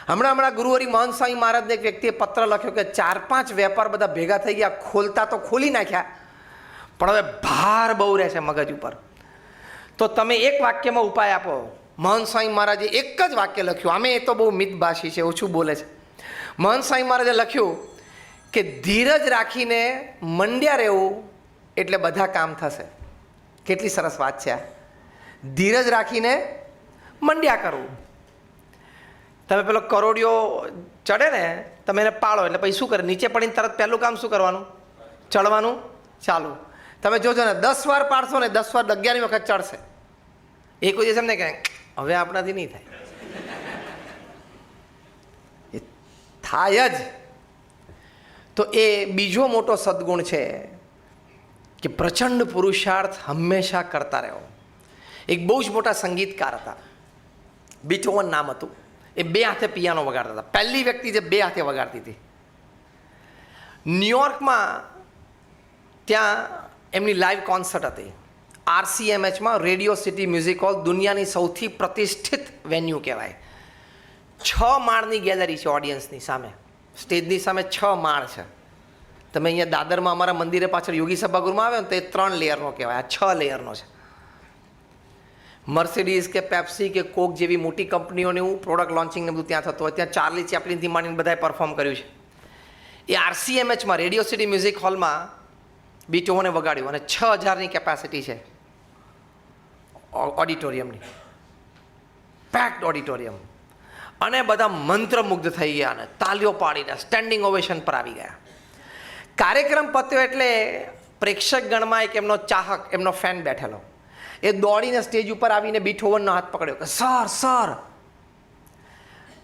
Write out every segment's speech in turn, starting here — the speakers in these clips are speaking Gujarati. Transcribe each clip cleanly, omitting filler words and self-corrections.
હમણાં ગુરુવરી મહંત સ્વામી મહારાજને એક વ્યક્તિએ પત્ર લખ્યો કે 4-5 વેપાર બધા ભેગા થઈ ગયા, ખોલતા તો ખોલી નાખ્યા, પણ હવે ભાર બહુ રહે છે મગજ ઉપર. તો તમે એક વાક્યમાં ઉપાય આપો. મહંત સ્વામી મહારાજે એક જ વાક્ય લખ્યું. આમે એ તો બહુ મિતભાષી છે, ઓછું બોલે છે. મહંત સ્વામી મહારાજે લખ્યું કે ધીરજ રાખીને મંડ્યા રહેવું એટલે બધા કામ થશે. કેટલી સરસ વાત છે આ! ધીરજ રાખીને મંડ્યા કરવું. તમે પેલો કરોડિયો ચડે ને, તમે એને પાડો એટલે પછી શું કરે? નીચે પડીને તરત પહેલું કામ શું કરવાનું? ચડવાનું ચાલુ. તમે જોજો ને 10 વાર પાડશો ને 10 વાર 11મી વખત ચડશે. એ કોઈ દિવસ એમને કહે હવે આપણાથી નહીં થાય, એ થાય જ. તો એ બીજો મોટો સદગુણ છે કે પ્રચંડ પુરુષાર્થ હંમેશા કરતા રહો. એક બહુ જ મોટા સંગીતકાર હતા, બીથોવન નામ હતું. એ 2 હાથે પિયાનો વગાડતા હતા. પહેલી વ્યક્તિ જે 2 હાથે વગાડતી હતી. ન્યુયોર્કમાં ત્યાં એમની લાઈવ કોન્સર્ટ હતી. RCMHમાં રેડિયો સિટી મ્યુઝિક હોલ, દુનિયાની સૌથી પ્રતિષ્ઠિત વેન્યુ કહેવાય. 6 માળની ગેલેરી છે. ઓડિયન્સની સામે, સ્ટેજની સામે 6 માળ છે. તમે અહીંયા દાદરમાં અમારા મંદિરે પાછળ યોગી સભાગૃહમાં આવે ને તો એ 3 લેયરનો કહેવાય, આ 6 લેયરનો છે. મર્સિડીઝ કે પેપ્સી કે કોક જેવી મોટી કંપનીઓનું પ્રોડક્ટ લોન્ચિંગ ને બધું ત્યાં થતું હોય. ત્યાં ચાર્લી ચેપ્લિનથી માંડીને બધાએ પરફોર્મ કર્યું છે. એ RCMHમાં રેડિયો સિટી મ્યુઝિક હોલમાં બીથોવને વગાડ્યું અને 6000ની કેપેસિટી છે ઓડિટોરિયમની, પેક્ડ ઓડિટોરિયમ. અને બધા મંત્રમુગ્ધ થઈ ગયા અને તાલીઓ પાડીને સ્ટેન્ડિંગ ઓવેશન પર આવી ગયા. કાર્યક્રમ પત્યો એટલે પ્રેક્ષક ગણમાં એક એમનો ચાહક, એમનો ફેન બેઠેલો. એ દોડીને સ્ટેજ ઉપર આવીને બીથોવનનો હાથ પકડ્યો કે સર.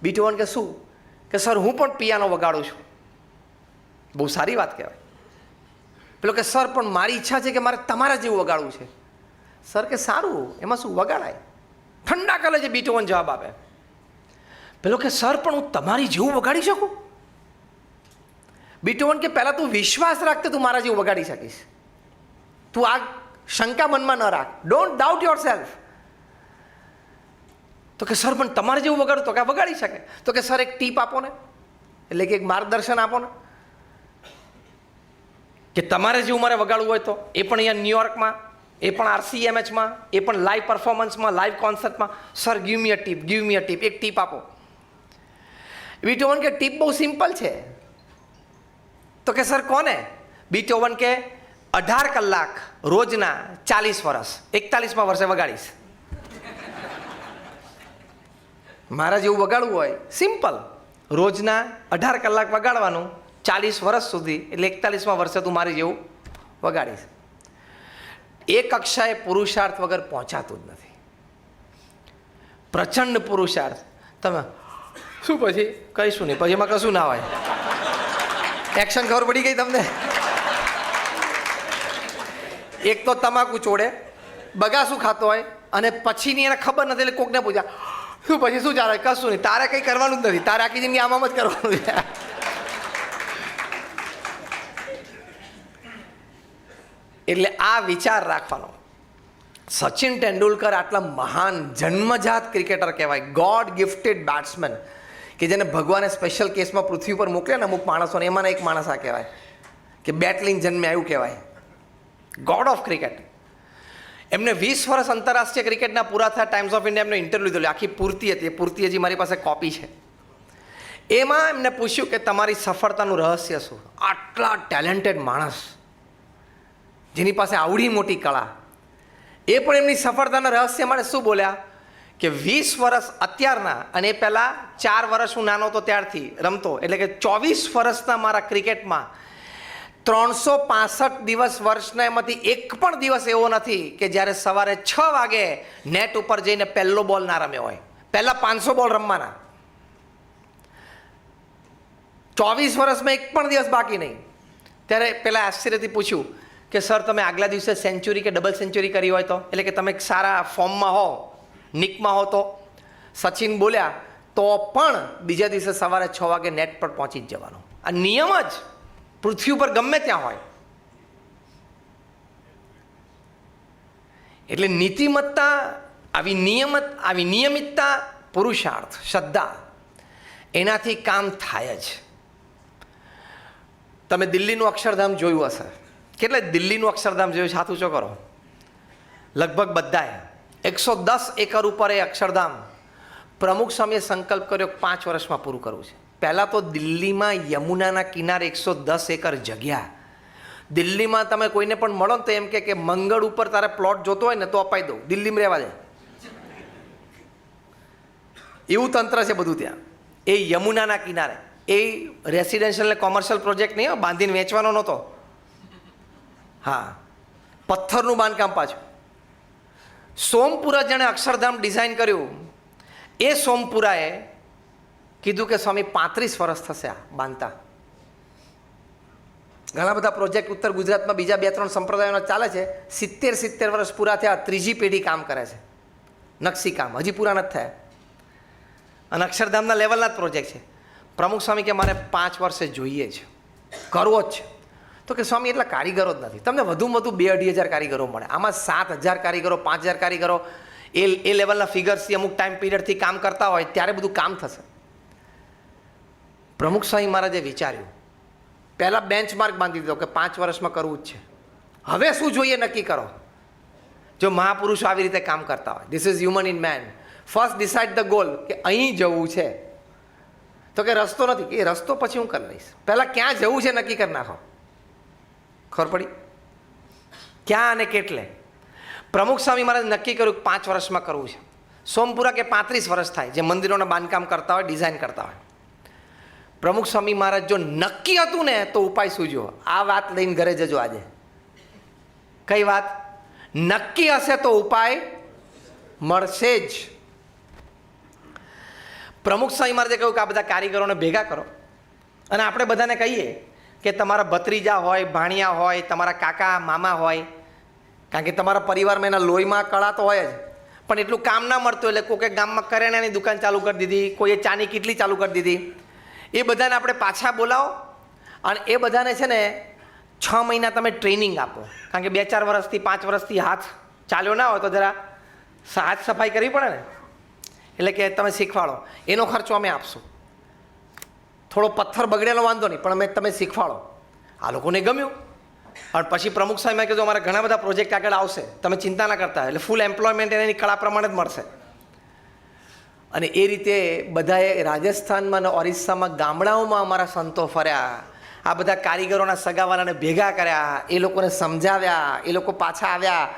બીથોવન કે શું? કે સર હું પણ પિયાનો વગાડું છું. બહુ સારી વાત કહેવાય. પેલો કે સર પણ મારી ઈચ્છા છે કે મારે તમારા જેવું વગાડવું છે. સર કે સારું, એમાં શું, વગાડાય. ઠંડા કલે જે બીથોવન જવાબ આપે. પેલો કે સર પણ હું તમારી જેવું વગાડી શકું? બીથોવન કે પહેલાં તું વિશ્વાસ રાખ કે તું મારા જેવું વગાડી શકીશ. તું આ શંકા મનમાં ન રાખ. Don't doubt your self. તો કે સર પણ તમારે જેવું વગાડું તો કે વગાડી શકે. તો કે સર એક ટીપ આપો ને, એટલે કે એક માર્ગદર્શન આપો ને કે તમારે જેવું મારે વગાડવું હોય તો. એ પણ અહીંયા ન્યુયોર્કમાં, એ પણ RCMHમાં, એ પણ લાઈવ પરફોર્મન્સમાં, લાઈવ કોન્સર્ટમાં. Sir give me a tip, એક ટીપ આપો. બીથોવન કે ટીપ બહુ સિમ્પલ છે. તો કે સર કોને? બીથોવન કે 18 કલાક રોજના 40 વર્ષ, 41મા વર્ષે વગાડીશ. મારા જેવું વગાડવું હોય સિમ્પલ, રોજના 18 કલાક વગાડવાનું 40 વર્ષ સુધી, એટલે 41મા વર્ષે તું મારી જેવું વગાડીશ. એ કક્ષાએ પુરુષાર્થ વગર પહોંચાતું જ નથી. પ્રચંડ પુરુષાર્થ. તમે શું પછી કહીશું નહીં, પછી એમાં કશું ના હોય. એક્શન ખબર પડી ગઈ તમને? એક તો તમાકુ ચોડે, બગાસું ખાતો હોય અને પછીની એને ખબર નથી એટલે કોકને પૂછ્યા શું પછી શું ચાલે? કશું નહીં, તારે કંઈ કરવાનું જ નથી, તારે આખી જિંદગી આમાં જ કરવાનું છે. એટલે આ વિચાર રાખવાનો. સચિન તેંડુલકર આટલા મહાન જન્મજાત ક્રિકેટર કહેવાય, ગોડ ગિફ્ટેડ બેટ્સમેન, કે જેને ભગવાને સ્પેશિયલ કેસમાં પૃથ્વી પર મોકલે ને અમુક માણસોને, એમાંના એક માણસ આ કહેવાય કે બેટ લઈને જન્મે, એવું કહેવાય. God of cricket. એમને 20 વર્ષ આંતરરાષ્ટ્રીય ક્રિકેટના પૂરા થયા. ટાઈમ્સ ઓફ ઇન્ડિયા એમનો ઇન્ટરવ્યૂ લીધેલો, આખી પૂર્તિ હતી. એ પૂર્તિ હજી મારી પાસે કોપી છે. એમાં એમને પૂછ્યું કે તમારી સફળતાનું રહસ્ય શું? આટલા ટેલેન્ટેડ માણસ જેની પાસે આવડી મોટી કળા, એ પણ એમની સફળતાના રહસ્ય માટે શું બોલ્યા કે 20 વર્ષ અત્યારના, અને એ પહેલાં 4 વર્ષ હું નાનો હતો ત્યારથી રમતો, એટલે કે 24 વર્ષના મારા ક્રિકેટમાં 365 દિવસ વર્ષના એમાંથી એક પણ દિવસ એવો નથી કે જ્યારે સવારે 6 વાગે નેટ ઉપર જઈને પહેલો બોલ ના રમ્યો હોય. પહેલાં 500 બોલ રમવાના. 24 વર્ષમાં એક પણ દિવસ બાકી નહીં. ત્યારે પેલા આશ્ચર્યથી પૂછ્યું કે સર તમે આગલા દિવસે સેન્ચુરી કે ડબલ સેન્ચુરી કરી હોય તો, એટલે કે તમે સારા ફોર્મમાં હો, નિકમાં હો તો? સચિન બોલ્યા તો પણ બીજા દિવસે સવારે 6 વાગે નેટ પર પહોંચી જ જવાનું. આ નિયમ જ પૃથ્વી ઉપર ગમે ત્યાં હોય. એટલે નીતિમત્તા, આવી નિયમિતતા, પુરુષાર્થ, શ્રદ્ધા, એનાથી કામ થાય જ. તમે દિલ્હીનું અક્ષરધામ જોયું હશે. કેટલે દિલ્હીનું અક્ષરધામ જોયું છે? હાથ ઊંચો કરો. લગભગ બધાએ. 110 એકર ઉપર એ અક્ષરધામ પ્રમુખ સ્વામીએ સંકલ્પ કર્યો 5 વર્ષમાં પૂરું કરવું છે. પહેલાં તો દિલ્હીમાં યમુનાના કિનારે 110 એકર જગ્યા. દિલ્હીમાં તમે કોઈને પણ મળો ને તો એમ કે મંગળ ઉપર તારે પ્લોટ જોતો હોય ને તો અપાઈ દો, દિલ્હીમાં રહેવા દે, એવું તંત્ર છે બધું ત્યાં. એ યમુનાના કિનારે. એ રેસિડેન્શિયલ ને કોમર્શિયલ પ્રોજેક્ટ નહીં, બાંધીને વેચવાનો નહોતો. હા, પથ્થરનું બાંધકામ પાછું. સોમપુરા જેણે અક્ષરધામ ડિઝાઇન કર્યું, એ સોમપુરાએ કીધું કે સ્વામી 35 વર્ષ થશે આ બાંધતા. ઘણા બધા પ્રોજેક્ટ ઉત્તર ગુજરાતમાં બીજા 2-3 સંપ્રદાયોના ચાલે છે. 70 વર્ષ પૂરા થયા, ત્રીજી પેઢી કામ કરે છે. નકશી કામ હજી પૂરા નથી થયા અને અક્ષરધામના લેવલના જ પ્રોજેક્ટ છે. પ્રમુખ સ્વામી કે મારે 5 વર્ષે જોઈએ છે, કરવો જ છે. તો કે સ્વામી એટલા કારીગરો જ નથી, તમને વધુમાં વધુ 2-2.5 હજાર કારીગરો મળે, આમાં 7,000 કારીગરો 5,000 કારીગરો એ લેવલના ફિગર્સથી અમુક ટાઈમ પીરિયડથી કામ કરતા હોય ત્યારે બધું કામ થશે. પ્રમુખ સ્વામી મહારાજે વિચાર્યું, પહેલાં બેન્ચમાર્ક બાંધી દીધો કે 5 વર્ષમાં કરવું જ છે. હવે શું જોઈએ નક્કી કરો. જો મહાપુરુષો આવી રીતે કામ કરતા હોય, this is human in man. First decide the goal કે અહીં જવું છે. તો કે રસ્તો નથી, કે રસ્તો પછી હું કરી લઈશ, પહેલાં ક્યાં જવું છે નક્કી કરી નાખો. ખબર પડી ક્યાં અને કેટલે. પ્રમુખ સ્વામી મહારાજ નક્કી કર્યું કે 5 વર્ષમાં કરવું છે. સોમપુરા કે 35 વર્ષ થાય, જે મંદિરોના બાંધકામ કરતા હોય, ડિઝાઇન કરતા હોય. પ્રમુખ સ્વામી મહારાજ જો નક્કી હતું ને તો ઉપાય સૂજો. આ વાત લઈને ઘરે જજો આજે. કઈ વાત? નક્કી હશે તો ઉપાય મળશે જ. પ્રમુખ સ્વામી મહારાજે કહ્યું કે આ બધા કારીગરોને ભેગા કરો અને આપણે બધાને કહીએ કે તમારા ભત્રીજા હોય, ભાણિયા હોય, તમારા કાકા મામા હોય, કારણ કે તમારા પરિવારમાં એના લોહીમાં કળા તો હોય જ, પણ એટલું કામ ના મળતું એટલે કોઈકે ગામમાં કરિયાણાની દુકાન ચાલુ કરી દીધી, કોઈએ ચાની કીટલી ચાલુ કરી દીધી. એ બધાને આપણે પાછા બોલાવો અને એ બધાને છે ને 6 મહિના તમે ટ્રેનિંગ આપો. કારણ કે 2-4 વર્ષથી 5 વર્ષથી હાથ ચાલ્યો ના હોય તો જરા હાથ સફાઈ કરવી પડે ને, એટલે કે તમે શીખવાડો. એનો ખર્ચો અમે આપશું. થોડો પથ્થર બગડેલો વાંધો નહીં, પણ અમે તમે શીખવાડો. આ લોકોને ગમ્યું અને પછી પ્રમુખ સાહેબે કીધું અમારા ઘણા બધા પ્રોજેક્ટ આગળ આવશે, તમે ચિંતા ના કરતા. એટલે ફૂલ એમ્પ્લોયમેન્ટ એની કળા પ્રમાણે જ મળશે. અને એ રીતે બધાએ રાજસ્થાનમાં અને ઓરિસ્સામાં ગામડાઓમાં અમારા સંતો ફર્યા, આ બધા કારીગરોના સગાવાલાને ભેગા કર્યા, એ લોકોને સમજાવ્યા, એ લોકો પાછા આવ્યા,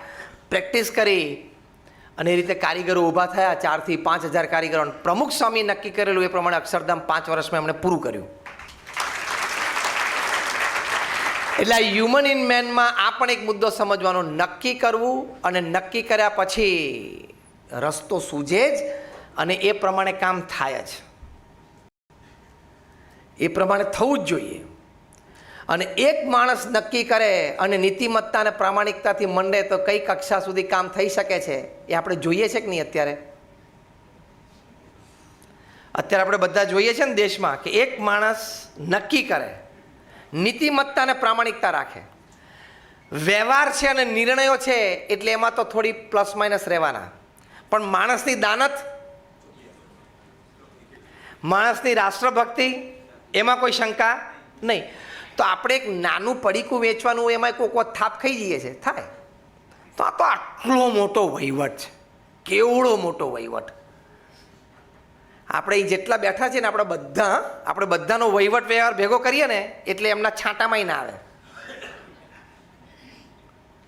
પ્રેક્ટિસ કરી અને એ રીતે કારીગરો ઊભા થયા. 4,000 થી 5,000 કારીગરો. પ્રમુખ સ્વામી નક્કી કરેલું એ પ્રમાણે અક્ષરધામ 5 વર્ષમાં એમણે પૂરું કર્યું. એટલે આ હ્યુમન ઇન મેનમાં આ પણ એક મુદ્દો સમજવાનો, નક્કી કરવું અને નક્કી કર્યા પછી રસ્તો સૂજે જ અને એ પ્રમાણે કામ થાય જ. એ પ્રમાણે થવું જ જોઈએ. અને એક માણસ નક્કી કરે અને નીતિમત્તા અને પ્રામાણિકતાથી મંડે તો કઈ કક્ષા સુધી કામ થઈ શકે છે એ આપણે જોઈએ છે કે નહીં? અત્યારે આપણે બધા જોઈએ છે ને દેશમાં કે એક માણસ નક્કી કરે, નીતિમત્તા અને પ્રામાણિકતા રાખે, વ્યવહાર છે અને નિર્ણયો છે એટલે એમાં તો થોડી પ્લસ માઇનસ રહેવાના, પણ માણસની દાનત, માણસની રાષ્ટ્રભક્તિ, એમાં કોઈ શંકા નહીં. તો આપણે એક નાનું પડીકું વેચવાનું, એમાં કોઈક વાર થાપ ખાઈ જઈએ છે, થાય. તો આ તો આટલો મોટો વહીવટ છે, કેવડો મોટો વહીવટ. આપણે જેટલા બેઠા છે ને આપણે બધાનો વહીવટ વ્યવહાર ભેગો કરીએ ને એટલે એમના છાંટામાંય ના આવે.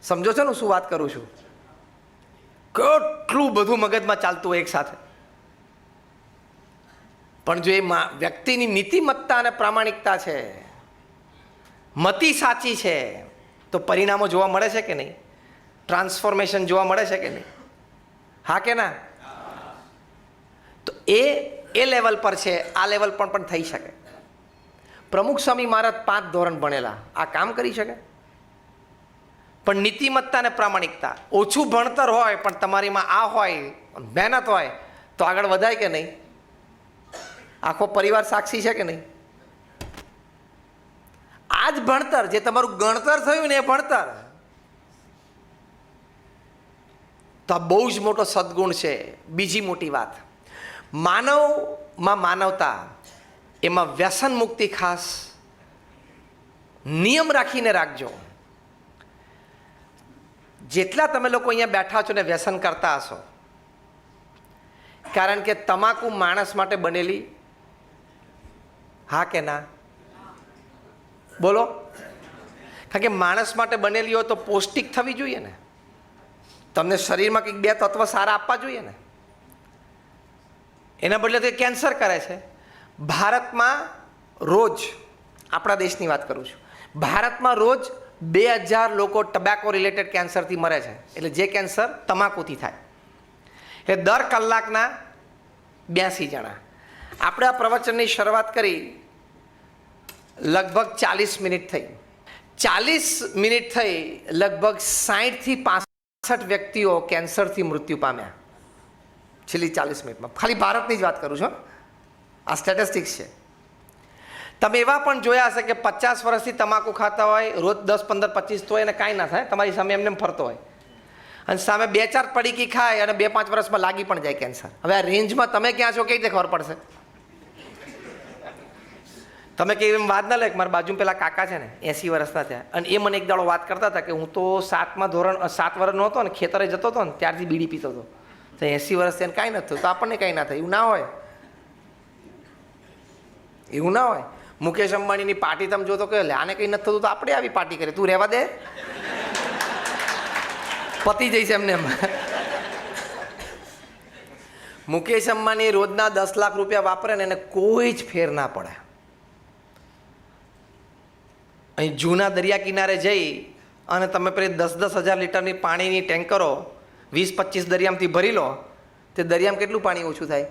સમજો છો ને શું વાત કરું છું? કેટલું બધું મગજમાં ચાલતું હોય એક સાથે. પણ જો એ વ્યક્તિની નીતિમત્તા અને પ્રામાણિકતા છે, મતિ સાચી છે, તો પરિણામો જોવા મળે છે કે નહીં? ટ્રાન્સફોર્મેશન જોવા મળે છે કે નહીં? હા કે ના? તો એ લેવલ પર છે, આ લેવલ પર પણ થઈ શકે. પ્રમુખ સ્વામી મહારાજ 5 ધોરણ ભણેલા, આ કામ કરી શકે. પણ નીતિમત્તા અને પ્રામાણિકતા, ઓછું ભણતર હોય પણ તમારીમાં આ હોય, મહેનત હોય તો આગળ વધાય કે નહીં? આખો પરિવાર સાક્ષી છે કે નહીં? આ જ ભણતર, જે તમારું ગણતર થયું ને એ ભણતર, તો આ બહુ જ મોટો સદગુણ છે. બીજી મોટી વાત, માનવમાં માનવતા, એમાં વ્યસન મુક્તિ ખાસ નિયમ રાખીને રાખજો. જેટલા તમે લોકો અહીંયા બેઠા છો ને વ્યસન કરતા હશો, કારણ કે તમાકુ માણસ માટે બનેલી, હા કે ના બોલો? કારણ કે માણસ માટે બનેલી હોય તો પૌષ્ટિક થવી જોઈએ ને, તમને શરીરમાં કંઈક 2 તત્વ સારા આપવા જોઈએ ને. એના બદલે તો કેન્સર કરે છે. ભારતમાં રોજ, આપણા દેશની વાત કરું છું, ભારતમાં રોજ 2000 લોકો ટબેકો રિલેટેડ કેન્સરથી મરે છે. એટલે જે કેન્સર તમાકુથી થાય, એટલે દર કલાકના 82 જણા. આપણે આ પ્રવચનની શરૂઆત કરી લગભગ 40 મિનિટ થઈ. 40 મિનિટ થઈ, લગભગ 60 થી 65 વ્યક્તિઓ કેન્સરથી મૃત્યુ પામ્યા છેલ્લી 40 મિનિટમાં. ખાલી ભારતની જ વાત કરું છું, આ સ્ટેટિસ્ટિક્સ છે. તમે એવા પણ જોયા હશે કે 50 વર્ષથી તમાકુ ખાતા હોય, રોજ 10, 15, 25 તો એને કાંઈ ના થાય, તમારી સામે એમને ફરતો હોય, અને સામે 2-4 પડીકી ખાય અને 2-5 વર્ષમાં લાગી પણ જાય કેન્સર. હવે આ રેન્જમાં તમે ક્યાં છો કઈ રીતે ખબર પડશે? તમે કે એમ વાત ના લે. મારા બાજુમાં પેલા કાકા છે ને 80 વર્ષના થયા, અને એ મને એક દાડો વાત કરતા હતા કે હું તો 7મા ધોરણ 7 વર્ષનો હતો ને ખેતરે જતો હતો ને ત્યારથી બીડી પીતો હતો. તો 80 વર્ષ થઈને કાંઈ નથી થયું, તો આપણને કાંઈ ના થાય. એવું ના હોય, એવું ના હોય. મુકેશ અંબાણીની પાર્ટી તમે જોતો કે આને કંઈ નથી થતું તો આપણે આવી પાર્ટી કરીએ. તું રહેવા દે, પતી જઈશ એમને એમ. મુકેશ અંબાણી રોજના 10 લાખ રૂપિયા વાપરે ને એને કોઈ જ ફેર ના પડે. અહીં જૂના દરિયા કિનારે જઈ અને તમે પેલી 10-10 હજાર લીટરની પાણીની ટેન્કરો 20-25 દરિયામાંથી ભરી લો, તે દરિયામાં કેટલું પાણી ઓછું થાય?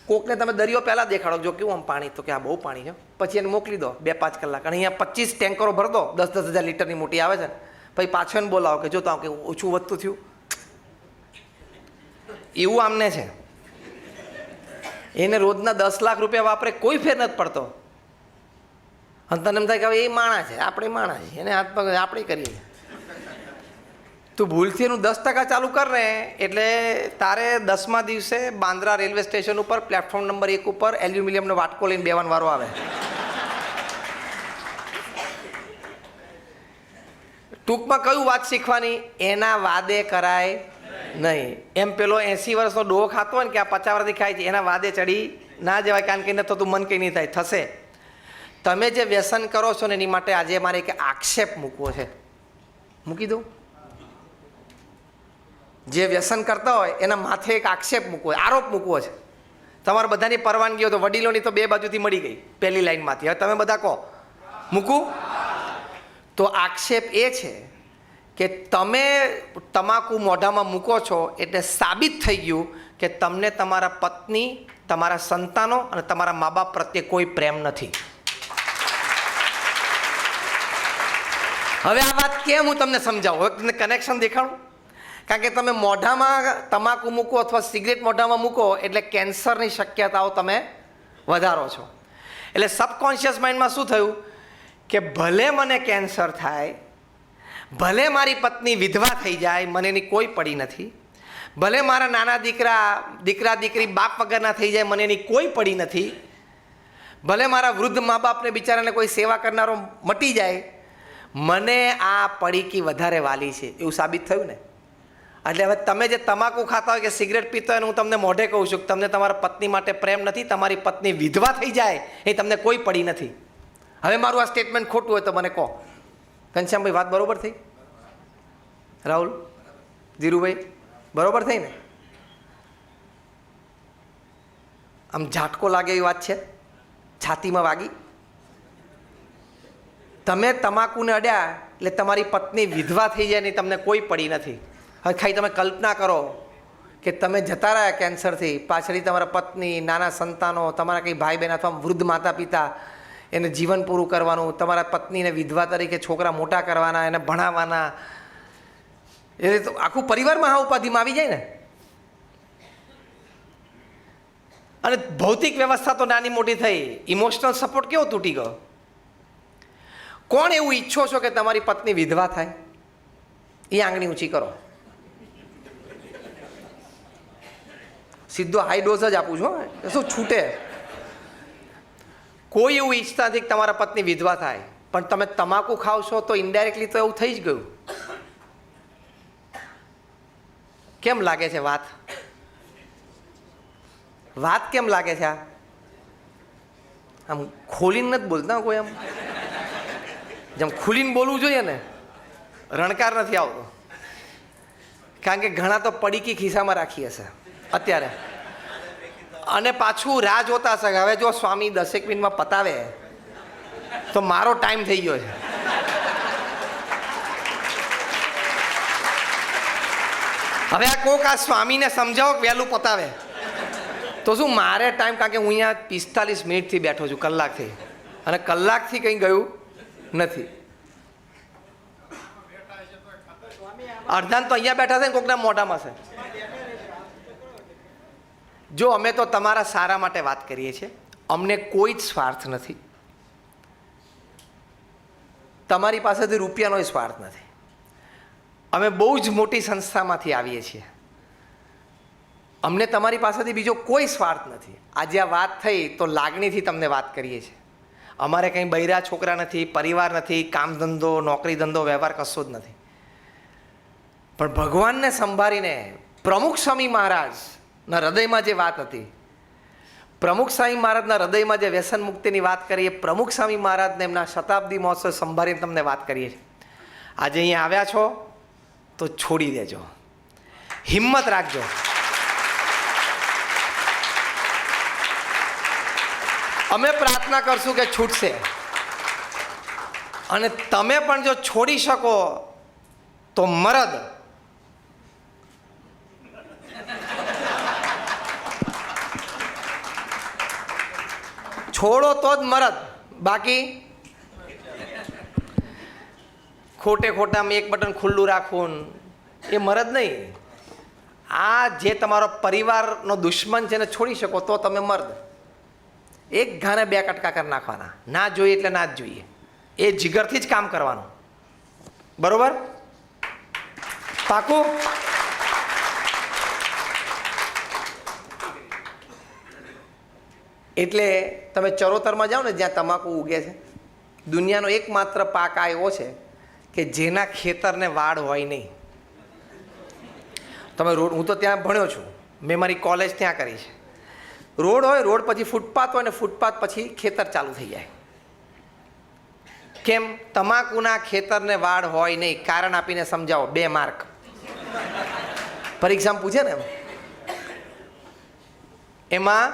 કોકને તમે દરિયો પહેલાં દેખાડો, જો કેવું આમ પાણી, તો કે આ બહુ પાણી છે, પછી એને મોકલી દો 2-5 કલાક, અને અહીંયા 25 ટેન્કરો ભર દો, 10-10 હજાર લીટરની મોટી આવે છે, પછી પાછો એને બોલાવો કે જો તો કે ઓછું વધતું થયું. એવું આમને છે, એને રોજના 10 લાખ રૂપિયા વાપરે, કોઈ ફેર નથી પડતો. અને તને એમ થાય કે હવે એ માણસ છે, આપણે માણસ છે, એને હાથ પગ આપણે કરીએ. તું ભૂલથી એનું 10% ચાલુ કર ને, એટલે તારે 10મા દિવસે બાંદ્રા રેલવે સ્ટેશન ઉપર પ્લેટફોર્મ નંબર 1 ઉપર એલ્યુમિનિયમનો વાટકો લઈને બેવાનો વારો આવે. ટૂંકમાં કયું વાત શીખવાની? એના વાદે કરાય નહીં. એમ પેલો 80 વર્ષનો ડોહો ખાતો હોય ને કે આ 50 વર્ષથી ખાય છે, એના વાદે ચડી ના જવાય, કારણ કે નથી થતું, મન કંઈ નહીં થાય, થશે. તમે જે વ્યસન કરો છો ને એની માટે આજે મારે એક આક્ષેપ મૂકવો છે. મૂકી દો. જે વ્યસન કરતા હોય એના માથે એક આક્ષેપ મૂકવો, આરોપ મૂકવો છે. તમારે બધાની પરવાનગી હોય તો વડીલોની તો 2 બાજુથી મળી ગઈ, પહેલી લાઈનમાંથી. હવે તમે બધા કહો મૂકું? તો આક્ષેપ એ છે કે તમે તમાકુ મોઢામાં મૂકો છો એટલે સાબિત થઈ ગયું કે તમને તમારા પત્ની, તમારા સંતાનો અને તમારા મા બાપ પ્રત્યે કોઈ પ્રેમ નથી. હવે આ વાત કેમ હું તમને સમજાવું, હવે તમને કનેક્શન દેખાડું. કારણ કે તમે મોઢામાં તમાકુ મૂકો અથવા સિગરેટ મોઢામાં મૂકો એટલે કેન્સરની શક્યતાઓ તમે વધારો છો. એટલે સબકોન્શિયસ માઇન્ડમાં શું થયું કે ભલે મને કેન્સર થાય, ભલે મારી પત્ની વિધવા થઈ જાય, મને એની કોઈ પડી નથી, ભલે મારા નાના દીકરા દીકરી બાપ વગરના થઈ જાય, મને એની કોઈ પડી નથી, ભલે મારા વૃદ્ધ મા બાપને બિચારાને કોઈ સેવા કરનારો મટી જાય, મને આ પડીકી વધારે વાલી છે, એવું સાબિત થયું ને. એટલે હવે તમે જે તમાકુ ખાતા હોય કે સિગરેટ પીતા હોય, હું તમને મોઢે કહું છું કે તમને તમારા પત્ની માટે પ્રેમ નથી, તમારી પત્ની વિધવા થઈ જાય એ તમને કોઈ પડી નથી. હવે મારું આ સ્ટેટમેન્ટ ખોટું હોય તો મને કહો. ઘનશ્યામભાઈ વાત બરોબર થઈ? રાહુલ, ધીરુભાઈ બરોબર થઈ ને? આમ ઝાટકો લાગે એવી વાત છે, છાતીમાં વાગી. તમે તમાકુને અડ્યા એટલે તમારી પત્ની વિધવા થઈ જાય ને તમને કોઈ પડી નથી. હવે ખાલી તમે કલ્પના કરો કે તમે જતા રહ્યા કેન્સરથી, પાછળથી તમારા પત્ની, નાના સંતાનો, તમારા કંઈ ભાઈ બહેન અથવા વૃદ્ધ માતા પિતા, એને જીવન પૂરું કરવાનું, તમારા પત્નીને વિધવા તરીકે છોકરા મોટા કરવાના, એને ભણાવવાના, એ તો આખું પરિવારમાં આ ઉપાધિમાં આવી જાય ને. અને ભૌતિક વ્યવસ્થા તો નાની મોટી થઈ, ઇમોશનલ સપોર્ટ કેવો તૂટી ગયો. કોણ એવું ઈચ્છો છો કે તમારી પત્ની વિધવા થાય? એ આંગળી ઊંચી કરો. સીધો હાઈ ડોઝ જ આપું છું, શું છૂટે. કોઈ એવું ઈચ્છતા નથી કે તમારા પત્ની વિધવા થાય, પણ તમે તમાકુ ખાવ છો તો ઇનડાયરેક્ટલી તો એવું થઈ જ ગયું. કેમ લાગે છે વાત કેમ લાગે છે? આમ ખોલીને નથી બોલતા કોઈ, આમ જેમ ખુલીને બોલવું જોઈએ ને, રણકાર નથી આવતો. કારણ કે ઘણા તો પડીકી ખિસ્સામાં રાખી હશે અત્યારે, અને પાછું રાહ જોતા હશે હવે જો સ્વામી 10 મિનિટમાં પતાવે તો મારો ટાઈમ થઈ ગયો છે. હવે આ કોક આ સ્વામીને સમજાવો કે વહેલું પતાવે તો શું મારે ટાઈમ, કારણ કે હું અહીંયા 45 મિનિટથી બેઠો છું, કલાકથી, અને કલાકથી કંઈ ગયું નથી. અડધાન તો અહીંયા બેઠા છે ને કોકના મોઢામાં છે. જો અમે તો તમારા સારા માટે વાત કરીએ છીએ, અમને કોઈ જ સ્વાર્થ નથી, તમારી પાસેથી રૂપિયાનો સ્વાર્થ નથી. અમે બહુ જ મોટી સંસ્થામાંથી આવીએ છીએ, અમને તમારી પાસેથી બીજો કોઈ સ્વાર્થ નથી. આજે આ વાત થઈ તો લાગણીથી તમને વાત કરીએ છીએ. અમારે કંઈ બૈરા છોકરા નથી, પરિવાર નથી, કામ ધંધો, નોકરી ધંધો, વ્યવહાર કશો જ નથી. પણ ભગવાનને સંભાળીને પ્રમુખ સ્વામી મહારાજના હૃદયમાં જે વાત હતી, પ્રમુખ સ્વામી મહારાજના હૃદયમાં જે વ્યસન મુક્તિની વાત કરી, એ પ્રમુખ સ્વામી મહારાજને એમના શતાબ્દી મહોત્સવ સંભાળીને તમને વાત કરીએ છીએ. આજે અહીંયા આવ્યા છો તો છોડી દેજો, હિંમત રાખજો. અમે પ્રાર્થના કરશું કે છૂટશે, અને તમે પણ જો છોડી શકો તો મરદ, છોડો તો જ મરદ, બાકી ખોટામાં એક બટન ખુલ્લું રાખવું એ મરદ નહીં. આ જે તમારો પરિવારનો દુશ્મન છે ને છોડી શકો તો તમે મર્દ. એક ઘાને 2 કટકા કરી નાખવાના, ના જોઈએ એટલે ના જ જોઈએ, એ જીગરથી જ કામ કરવાનું. બરોબર? પાકું? એટલે તમે ચરોતરમાં જાઓ ને જ્યાં તમાકુ ઉગે છે, દુનિયાનો એકમાત્ર પાક આ એવો છે કે જેના ખેતરને વાડ હોય નહીં. તમે રોડ, હું તો ત્યાં ભણ્યો છું, મેં મારી કોલેજ ત્યાં કરી છે. રોડ હોય, રોડ પછી ફૂટપાથ હોય, ને ફૂટપાથ પછી ખેતર ચાલુ થઈ જાય. કેમ? તમાકુના ખેતરને વાડ હોય નહીં. કારણ આપીને સમજાવો, 2 માર્ક પરીક્ષામાં પૂછે ને એમાં.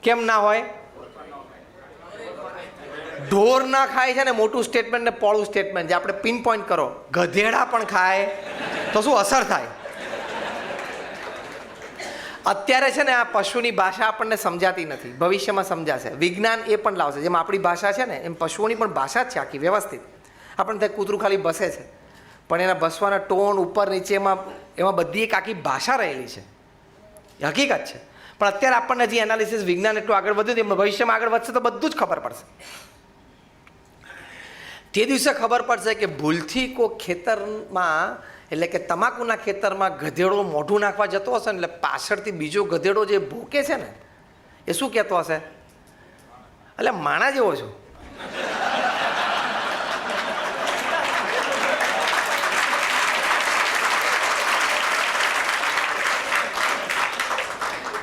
કેમ ના હોય? ઢોર ના ખાય છે ને મોટું સ્ટેટમેન્ટ ને પોળું સ્ટેટમેન્ટ, જે આપણે પિન પોઈન્ટ કરો, ગધેડા પણ ખાય તો શું અસર થાય? અત્યારે છે ને આ પશુની ભાષા આપણને સમજાતી નથી, ભવિષ્યમાં સમજાશે. વિજ્ઞાન એ પણ લાવશે. જેમ આપણી ભાષા છે ને એમ પશુઓની પણ ભાષા જ છે આખી વ્યવસ્થિત. આપણને ત્યાં કૂતરું ખાલી બસે છે, પણ એના બસવાના ટોન ઉપર નીચે એમાં બધી એક આખી ભાષા રહેલી છે, હકીકત છે. પણ અત્યારે આપણને હજી એનાલિસિસ વિજ્ઞાન એટલું આગળ વધ્યું, એમ ભવિષ્યમાં આગળ વધશે તો બધું જ ખબર પડશે. તે દિવસે ખબર પડશે કે ભૂલથી કોઈ ખેતરમાં, એટલે કે તમાકુના ખેતરમાં ગધેડો મોઢું નાખવા જતો હશે ને, એટલે પાછળથી બીજો ગધેડો જે ભૂકે છે ને એ શું કહેતો હશે? એટલે માણા જેવો છું.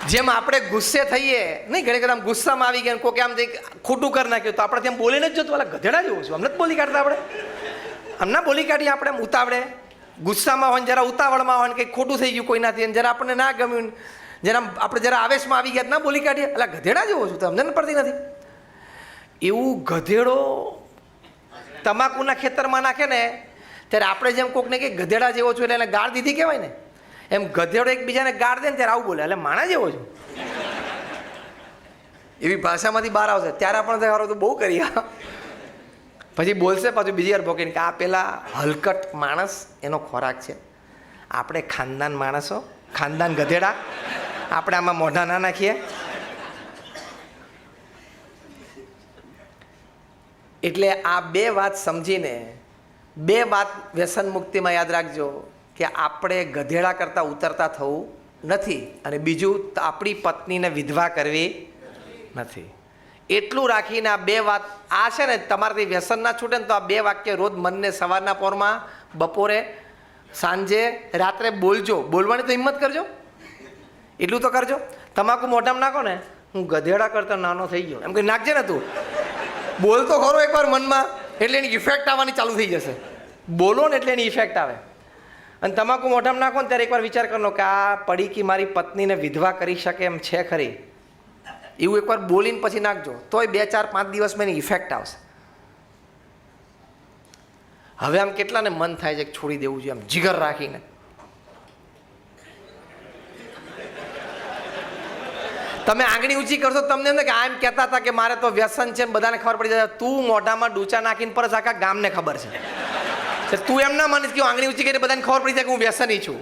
જેમ આપણે ગુસ્સે થઈએ નહીં, ઘણી આમ ગુસ્સામાં આવી ગયા, કોઈ આમ ખોટું કરી નાખ્યું તો આપણે ત્યાં બોલીને જ જતું, ગધેડા જેવું છું, અમને જ બોલી કાઢતા આપણે, અમને બોલી કાઢીએ આપણે એમ ઉતાવળે, ગુસ્સામાં હોય, જરા ઉતાવળમાં હોય, કંઈક ખોટું થઈ ગયું કોઈનાથી, જરા આપણને ના ગમ્યું, જરા આપણે જરા આવેશમાં આવી ગયા ના બોલી કાઢીએ, એટલે ગધેડા જેવો છું, તો અમને પડતી નથી. એવું ગધેડો તમાકુના ખેતરમાં નાખે ને ત્યારે આપણે જેમ કોકને કે ગધેડા જેવો છું એટલે એને ગાળ દીધી કહેવાય ને, એમ ગધેડો એકબીજાને ગાળ દે ને ત્યારે આવું બોલે, એટલે માણા જેવો છું, એવી ભાષામાંથી બહાર આવશે. ત્યારે આપણે સારું તો બહુ કરી, પછી બોલશે પાછું બીજી વાર ભોગીને કે આ પેલા હલકટ માણસ એનો ખોરાક છે, આપણે ખાનદાન માણસો, ખાનદાન ગધેડા, આપણે આમાં મોઢા ના નાખીએ. એટલે આ 2 વાત સમજીને, 2 વાત વ્યસન મુક્તિમાં યાદ રાખજો કે આપણે ગધેડા કરતાં ઉતરતા થવું નથી, અને બીજું આપણી પત્નીને વિધવા કરવી નથી. એટલું રાખીને આ બે વાત આ છે ને તમારાથી વ્યસન ના છૂટે ને તો આ બે વાક્ય રોજ મનને સવારના પોરમાં, બપોરે, સાંજે, રાત્રે બોલજો. બોલવાની તો હિંમત કરજો, એટલું તો કરજો. તમાકુ મોઢામાં નાખો ને, હું ગધેડા કરતા નાનો થઈ ગયો એમ કંઈ નાખજે ને તું. બોલ તો ખરો એકવાર મનમાં, એટલે એની ઇફેક્ટ આવવાની ચાલુ થઈ જશે. બોલો ને એટલે એની ઇફેક્ટ આવે. અને તમાકુ મોઢામાં નાખો ને ત્યારે એકવાર વિચાર કરનો કે આ પડીકી મારી પત્નીને વિધવા કરી શકે એમ છે ખરી, એવું એકવાર બોલીને પછી નાખજો, તોય 2, 4, 5 દિવસમાં એની ઇફેક્ટ આવશે. હવે આમ કેટલાને મન થાય છે કે છોડી દેવું જોઈએ, આમ જીગર રાખીને. તમે આંગળી ઊંચી કરશો તમને એમ કે આ એમ કહેતા હતા કે મારે તો વ્યસન છે, બધાને ખબર પડી જાય. તું મોઢામાં ડૂચા નાખીને પરસ આખા ગામને ખબર છે. તું એમ ના માનીશ કે હું આંગળી ઊંચી કરીને બધાને ખબર પડી જાય કે હું વ્યસની છું.